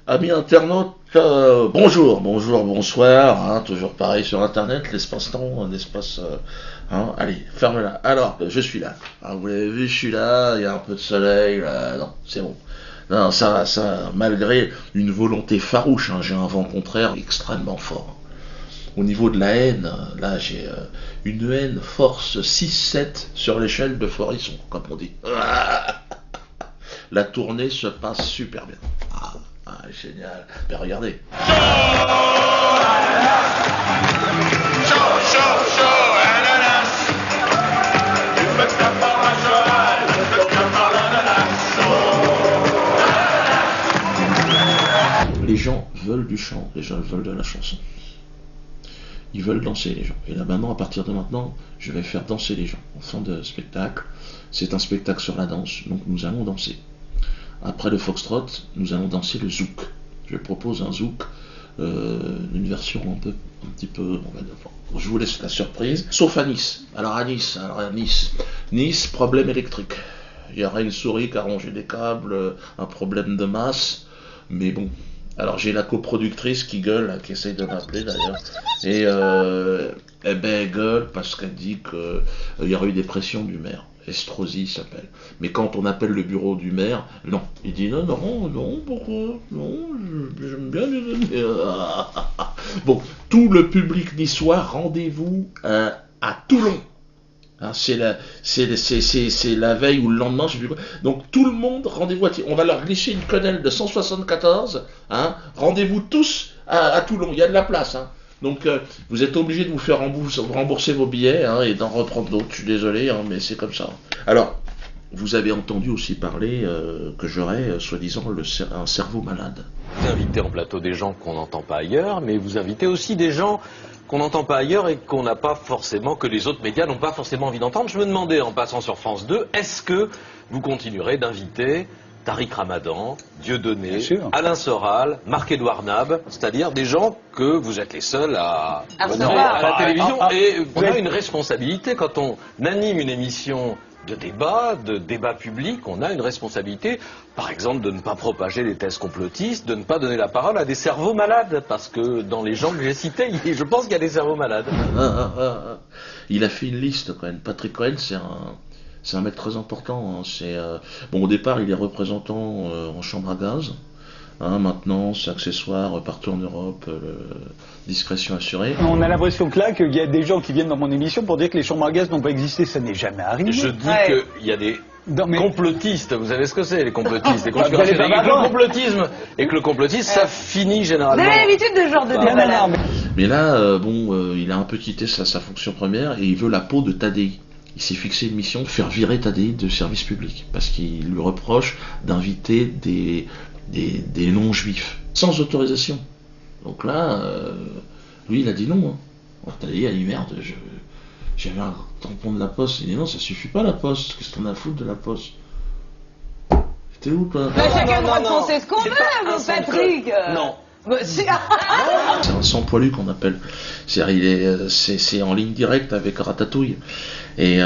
Amis internautes, bonjour, bonjour, bonsoir, hein, toujours pareil sur internet, l'espace-temps, un espace, allez, ferme-la. Alors, je suis là, hein, vous l'avez vu, je suis là, il y a un peu de soleil, là, non, c'est bon. Non, ça, malgré une volonté farouche, hein, j'ai un vent contraire extrêmement fort. Au niveau de la haine, là j'ai une haine force 6-7 sur l'échelle de Forisson, comme on dit. La tournée se passe super bien. Génial. Ben regardez. Les gens veulent du chant, les gens veulent de la chanson. Ils veulent danser les gens. Et là maintenant, à partir de maintenant, je vais faire danser les gens. En fin de spectacle, c'est un spectacle sur la danse, donc nous allons danser. Après le foxtrot, nous allons danser le zouk. Je propose un zouk, une version un petit peu, on va dire, je vous laisse la surprise. Sauf à Nice. Alors à Nice, problème électrique. Il y aurait une souris qui a rongé des câbles, un problème de masse, mais bon. Alors j'ai la coproductrice qui gueule, là, qui essaye de m'appeler d'ailleurs, et elle gueule parce qu'elle dit qu'il y aurait eu des pressions du maire. Estrosi s'appelle. Mais quand on appelle le bureau du maire, non. Il dit non, pourquoi? Non, j'aime bien les donner. Bon, tout le public niçois, rendez-vous à Toulon. Hein, c'est la veille ou le lendemain, je sais plus quoi. Donc tout le monde, rendez-vous on va leur glisser une quenelle de 174. Hein, rendez-vous tous à Toulon. Il y a de la place. Hein. Donc vous êtes obligé de vous faire rembourser vos billets, hein, et d'en reprendre d'autres. Je suis désolé, hein, mais c'est comme ça. Alors, vous avez entendu aussi parler que j'aurais, soi-disant, un cerveau malade. Vous invitez en plateau des gens qu'on n'entend pas ailleurs, mais vous invitez aussi des gens qu'on n'entend pas ailleurs et qu'on n'a pas forcément, que les autres médias n'ont pas forcément envie d'entendre. Je me demandais, en passant sur France 2, est-ce que vous continuerez d'inviter Tariq Ramadan, Dieudonné, Alain Soral, Marc-Édouard Nab, c'est-à-dire des gens que vous êtes les seuls à la télévision. Et on a une responsabilité quand on anime une émission de débat public, on a une responsabilité, par exemple, de ne pas propager des thèses complotistes, de ne pas donner la parole à des cerveaux malades, parce que dans les gens que j'ai cités, je pense qu'il y a des cerveaux malades. Il a fait une liste, quand même. Patrick Cohen, c'est un mec très important. Hein. Bon, au départ, il est représentant en chambre à gaz. Hein, maintenant, c'est accessoire partout en Europe, discrétion assurée. On a l'impression que là, qu'il y a des gens qui viennent dans mon émission pour dire que les chambres à gaz n'ont pas existé. Ça n'est jamais arrivé. Je dis qu'il y a des complotistes. Vous savez ce que c'est, les complotistes, les conspirationnistes. Et que le complotisme, ça finit généralement. Vous avez l'habitude de ce genre de débat. Mais là, il a un peu quitté sa fonction première et il veut la peau de Tadei. Il s'est fixé une mission de faire virer Tadei de service public parce qu'il lui reproche d'inviter des non-juifs sans autorisation. Donc là, lui, il a dit non. Hein. Tadei a dit merde, j'avais un tampon de la Poste. Il dit non, ça suffit pas la Poste. Qu'est-ce qu'on a à foutre de la Poste? C'était où, toi? Chacun doit penser ce qu'on veut, mon Patrick. Non. C'est un sans-poilu qu'on appelle. C'est en ligne directe avec Ratatouille. Et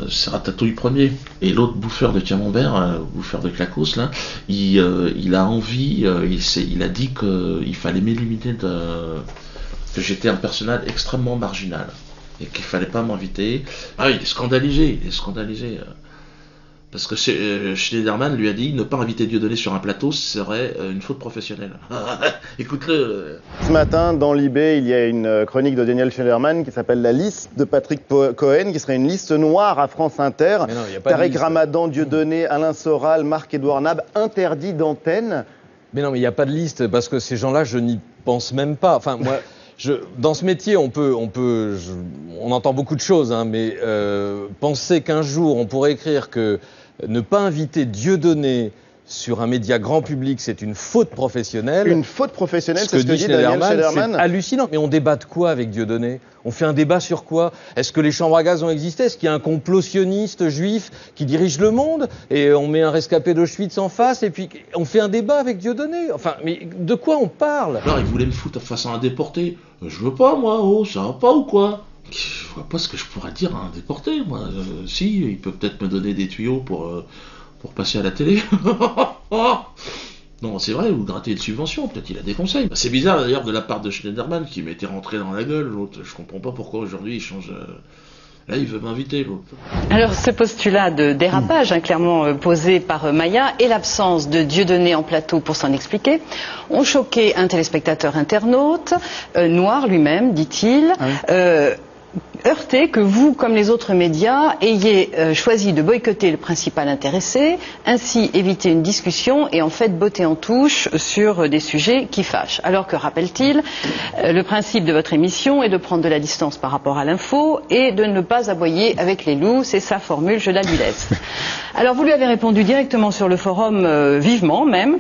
c'est Ratatouille premier. Et l'autre bouffeur de camembert, bouffeur de clacos, là, il a envie, il a dit qu'il fallait m'éliminer que j'étais un personnage extrêmement marginal. Et qu'il fallait pas m'inviter. Ah, il est scandalisé. Parce que Schneiderman lui a dit ne pas inviter Dieudonné sur un plateau serait une faute professionnelle. Écoute-le. Ce matin, dans l'IB, il y a une chronique de Daniel Schneiderman qui s'appelle La liste de Patrick Cohen, qui serait une liste noire à France Inter. Tariq Ramadan, Dieudonné, Alain Soral, Marc-Édouard Nab, interdit d'antenne. Mais non, mais il n'y a pas de liste, parce que ces gens-là, je n'y pense même pas. Enfin, moi, dans ce métier, on entend beaucoup de choses, hein, mais penser qu'un jour, on pourrait écrire que ne pas inviter Dieudonné sur un média grand public, c'est une faute professionnelle. Une faute professionnelle, c'est ce que dit Daniel Schneiderman. C'est hallucinant. Mais on débat de quoi avec Dieudonné? On fait un débat sur quoi? Est-ce que les chambres à gaz ont existé? Est-ce qu'il y a un complot sioniste juif qui dirige le monde? Et on met un rescapé d'Auschwitz en face et puis on fait un débat avec Dieudonné? Enfin, mais de quoi on parle? Alors, il voulait me foutre face à un déporté. Je veux pas, moi, ça va pas ou quoi? Je vois pas ce que je pourrais dire à un déporté, moi. Si, il peut peut-être me donner des tuyaux pour passer à la télé. Non, c'est vrai, ou gratter une subvention, peut-être il a des conseils. C'est bizarre d'ailleurs de la part de Schneiderman qui m'était rentré dans la gueule, l'autre. Je comprends pas pourquoi aujourd'hui il change. Là, il veut m'inviter, l'autre. Alors, ce postulat de dérapage, clairement posé par Maya, et l'absence de Dieudonné en plateau pour s'en expliquer, ont choqué un téléspectateur internaute, noir lui-même, dit-il, heurté que vous, comme les autres médias, ayez choisi de boycotter le principal intéressé, ainsi éviter une discussion et en fait botter en touche sur des sujets qui fâchent. Alors que, rappelle-t-il, le principe de votre émission est de prendre de la distance par rapport à l'info et de ne pas aboyer avec les loups, c'est sa formule, je la lui laisse. Alors vous lui avez répondu directement sur le forum, vivement même,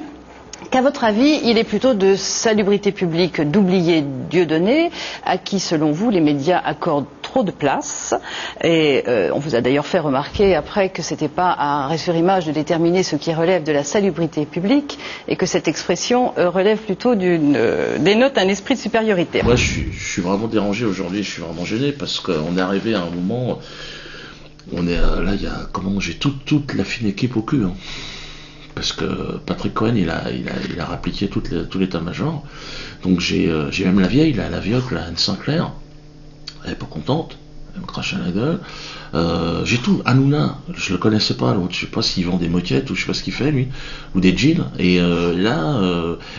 qu'à votre avis, il est plutôt de salubrité publique d'oublier Dieudonné, à qui, selon vous, les médias accordent trop de place. Et on vous a d'ailleurs fait remarquer après que c'était pas à Ressurimage de déterminer ce qui relève de la salubrité publique et que cette expression relève plutôt dénote un esprit de supériorité. Moi, je suis vraiment dérangé aujourd'hui, je suis vraiment gêné parce qu'on est arrivé à un moment, là, il y a, j'ai toute la fine équipe au cul. Hein. Parce que Patrick Cohen, il a rappliqué tout l'état-major. Donc j'ai même la vieille, la vieille, Anne Sinclair. Elle est pas contente. Elle me crache à la gueule. J'ai tout. Hanouna, je le connaissais pas, l'autre. Je sais pas s'il vend des moquettes ou je sais pas ce qu'il fait, lui. Ou des jeans. Et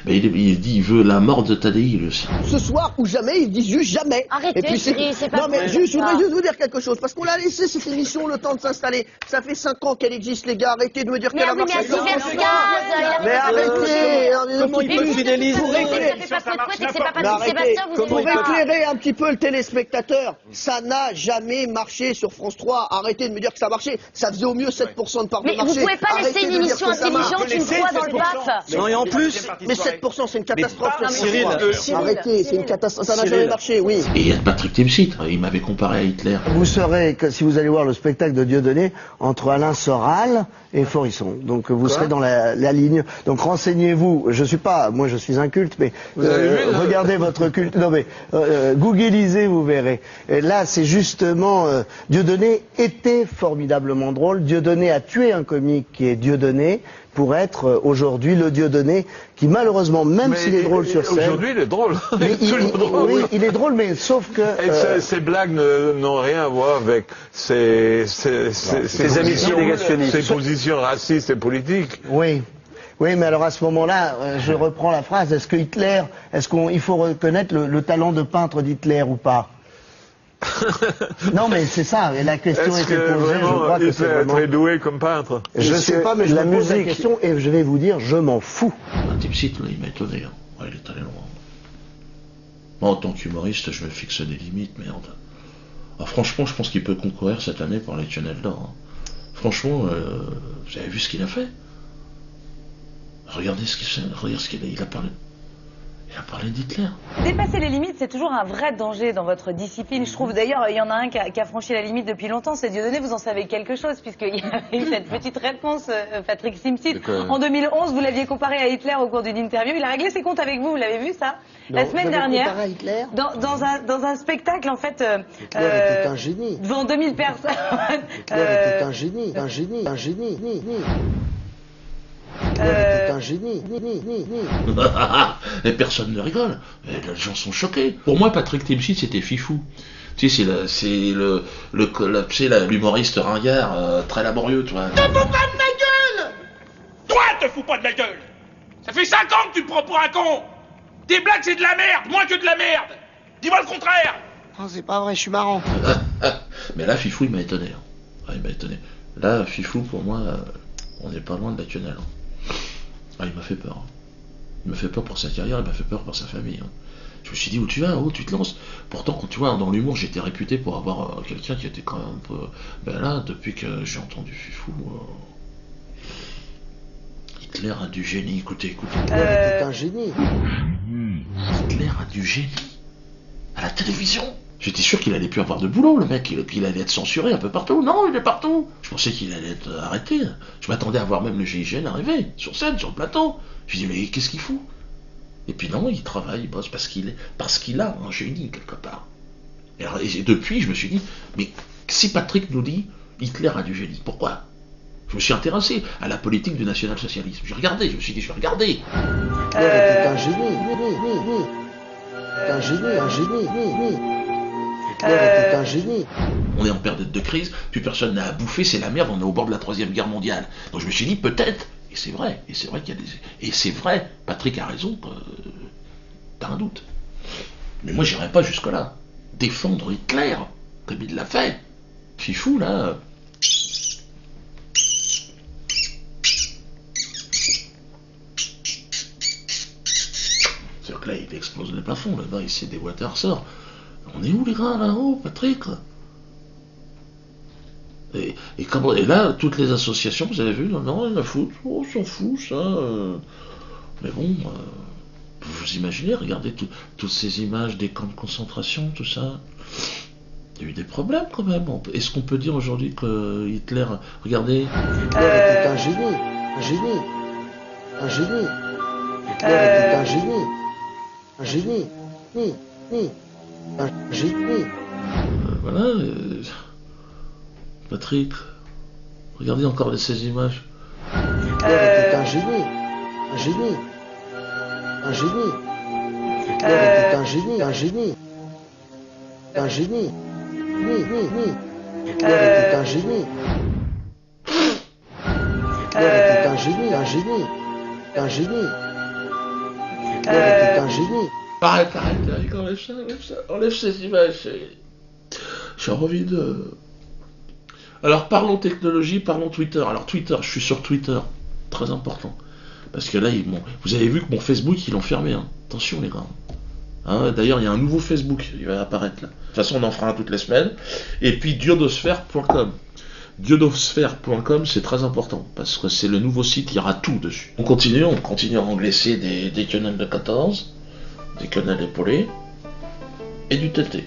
il dit il veut la mort de Tadei, lui aussi. Ce soir ou jamais, ils disent juste jamais. Arrêtez, et puis c'est pas non, mais vrai, juste, je voudrais juste vous dire quelque chose. Parce qu'on a laissé cette émission le temps de s'installer. Ça fait 5 ans qu'elle existe, les gars. Arrêtez de me dire qu'elle a marché. Mais arrêtez. Comment il peut fidéliser? Pour éclairer un petit peu le téléspectateur, ça n'a jamais marché sur France 3. Arrêtez de me dire que ça a marché. Ça faisait au mieux 7% de part de marché. Mais vous pouvez pas laisser une émission intelligente une fois dans le PAF. Non, et en plus... Mais 7%, c'est une catastrophe. Cyril, arrêtez, c'est une catastrophe. Ça n'a jamais marché, oui. Et il y a Patrick Timsit, il m'avait comparé à Hitler. Vous serez, si vous allez voir le spectacle de Dieudonné, entre Alain Soral et Forisson. Donc vous serez dans la ligne. Donc renseignez-vous. Moi je suis inculte, mais regardez votre culte. Non mais googlisez, vous verrez. Et là c'est justement Dieudonné était formidablement drôle. Dieudonné a tué un comique qui est Dieudonné pour être aujourd'hui le Dieudonné qui malheureusement, même s'il est drôle sur scène... Aujourd'hui il est drôle. Oui, il est drôle, mais sauf que... Ces blagues n'ont rien à voir avec ses ambitions négationnistes. Ses positions racistes et politiques. Oui. Oui, mais alors à ce moment-là, je reprends la phrase, il faut reconnaître le talent de peintre d'Hitler ou pas? Non, mais c'est ça, et la question était posée, je crois que c'est vraiment... très doué comme peintre. Je sais pas, mais je me pose la question et je vais vous dire, je m'en fous. Un Timsit, il m'a étonné. Hein. Ouais, il est allé loin. Moi, en tant qu'humoriste, je me fixe des limites, merde. Ah, franchement, je pense qu'il peut concourir cette année pour les Tunnels d'Or. Hein. Franchement, vous avez vu ce qu'il a fait? Regardez ce qu'il fait, regardez ce qu'il a parlé. Il a parlé d'Hitler. Dépasser les limites, c'est toujours un vrai danger dans votre discipline. Je trouve d'ailleurs, il y en a un qui a franchi la limite depuis longtemps, c'est Dieudonné. Vous en savez quelque chose, puisqu'il y avait eu cette petite réponse, Patrick Timsit. En 2011, vous l'aviez comparé à Hitler au cours d'une interview. Il a réglé ses comptes avec vous l'avez vu ça? Non, la semaine dernière. À Hitler dans un spectacle, en fait. Hitler était un génie. Devant 2000 personnes. Hitler était un génie. C'est un génie. Et personne ne rigole. Et les gens sont choqués. Pour moi, Patrick Timsit, c'était Fifou. Tu sais, c'est l'humoriste ringard, très laborieux, tu vois. Te fous pas de ma gueule! Toi, te fous pas de ma gueule! Ça fait 5 ans que tu me prends pour un con! Tes blagues, c'est de la merde, moins que de la merde! Dis-moi le contraire! Oh, c'est pas vrai, je suis marrant. Mais là, Fifou, il m'a étonné. Hein. Ah, il m'a étonné. Là, Fifou, pour moi, on n'est pas loin de la quenelle. Hein. Ah, il m'a fait peur. Il m'a fait peur pour sa carrière, il m'a fait peur pour sa famille. Hein. Je me suis dit, où tu vas, où tu te lances? Pourtant, quand tu vois, dans l'humour, j'étais réputé pour avoir quelqu'un qui était quand même un peu... Ben là, depuis que j'ai entendu Fifou... Hitler a du génie, écoutez. C'est un génie. Hitler a du génie. À la télévision. J'étais sûr qu'il allait plus avoir de boulot, le mec, qu'il allait être censuré un peu partout. Non, il est partout. Je pensais qu'il allait être arrêté. Je m'attendais à voir même le GIGN arriver, sur scène, sur le plateau. Je dis, mais qu'est-ce qu'il fout? Et puis non, il travaille, il bosse, parce qu'il a un génie, quelque part. Et depuis, je me suis dit, mais si Patrick nous dit, Hitler a du génie, pourquoi? Je me suis intéressé à la politique du national-socialisme. J'ai regardé, je me suis dit, je vais regarder. Hitler était un génie. Un génie. Hitler était un génie. On est en période de crise, plus personne n'a à bouffer, c'est la merde, on est au bord de la 3e guerre mondiale. Donc je me suis dit, peut-être, et c'est vrai qu'il y a des... Et c'est vrai, Patrick a raison, t'as un doute. Mais moi, j'irai pas jusque-là. Défendre Hitler, comme il l'a fait. Fifou, là... C'est-à-dire que là, il explose le plafond, là-bas, il s'est déboîté un ressort. On est où, les gars, là-haut, Patrick? Et là, toutes les associations, vous avez vu, non, il a foutu, on s'en fout, ça. Mais bon, vous imaginez, regardez toutes ces images des camps de concentration, tout ça. Il y a eu des problèmes quand même. Est-ce qu'on peut dire aujourd'hui que Hitler, regardez... Hitler était un génie. Un génie. Un génie. Hitler était un génie. Un génie. Un génie. Voilà. Patrick, regardez encore ces images. Hitler était un génie. Un génie. Un génie. Hitler était un génie. Un génie. Un génie. Hitler était un génie. Hitler était un génie. Un génie. Un génie. Hitler était un génie. Arrête, enlève ces images. J'ai envie de... Alors parlons technologie, parlons Twitter. Alors Twitter, je suis sur Twitter, très important. Parce que là, vous avez vu que mon Facebook, ils l'ont fermé. Hein. Attention les gars. Hein, d'ailleurs, il y a un nouveau Facebook, il va apparaître là. De toute façon, on en fera un toutes les semaines. Et puis diodosphère.com. Diodosphère.com, c'est très important, parce que c'est le nouveau site, il y aura tout dessus. On continue à engraisser des quenelles de 14, des quenelles épaulées, et du TT.